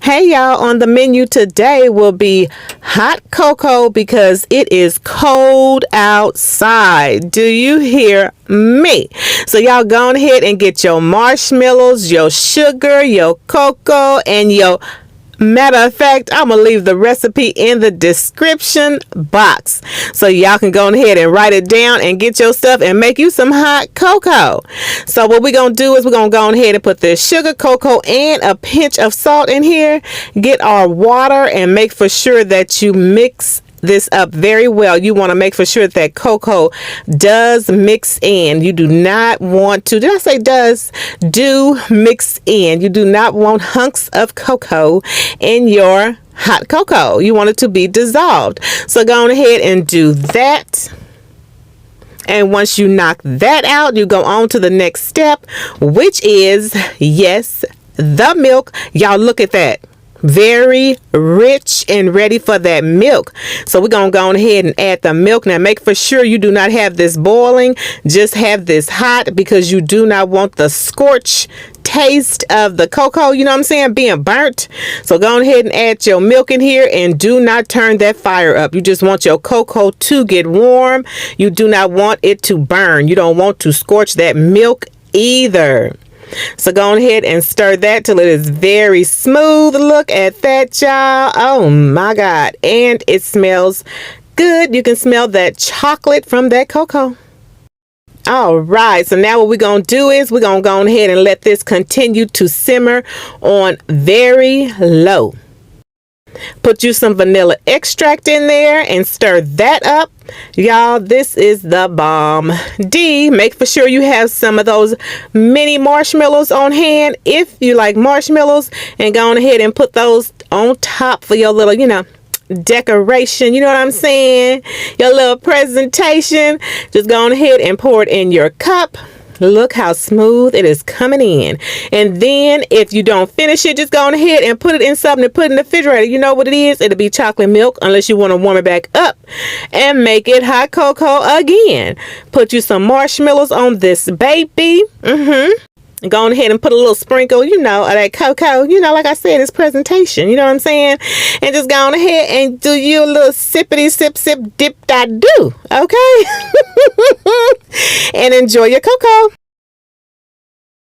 Hey y'all, on the menu today will be hot cocoa because it is cold outside. Do you hear me? So y'all go on ahead and get your marshmallows, your sugar, your cocoa, and your... Matter of fact, I'm going to leave the recipe in the description box so y'all can go ahead and write it down and get your stuff and make you some hot cocoa. So what we're going to do is we're going to go ahead and put the sugar, cocoa, and a pinch of salt in here. Get our water and make for sure that you mix this up very well. You want to make for sure that cocoa does mix in. You do not want to, did I say does? Do mix in. You do not want hunks of cocoa in your hot cocoa. You want it to be dissolved. So go on ahead and do that. And once you knock that out, you go on to the next step, which is, yes, the milk. Y'all look at that. Very rich and ready for that milk. So we're going to go on ahead and add the milk. Now make for sure you do not have this boiling. Just have this hot because you do not want the scorch taste of the cocoa, you know what I'm saying, being burnt. So go on ahead and add your milk in here and do not turn that fire up. You just want your cocoa to get warm. You do not want it to burn. You don't want to scorch that milk either. So go on ahead and stir that till it is very smooth. Look at that, y'all. Oh my God. And it smells good. You can smell that chocolate from that cocoa. All right, so now what we're going to do is we're going to go on ahead and let this continue to simmer on very low. Put you some vanilla extract in there and stir that up. Y'all, this is the bomb. D, make for sure you have some of those mini marshmallows on hand if you like marshmallows, and go on ahead and put those on top for your little, decoration. You know what I'm saying? Your little presentation. Just go on ahead and pour it in your cup. Look how smooth it is coming in. And then if you don't finish it, just go on ahead and put it in something to put in the refrigerator. You know what it is? It'll be chocolate milk unless you want to warm it back up and make it hot cocoa again. Put you some marshmallows on this baby. Go on ahead and put a little sprinkle, of that cocoa. Like I said, it's presentation. You know what I'm saying? And just go on ahead and do you a little sippity sip sip dip da do. Okay? And enjoy your cocoa.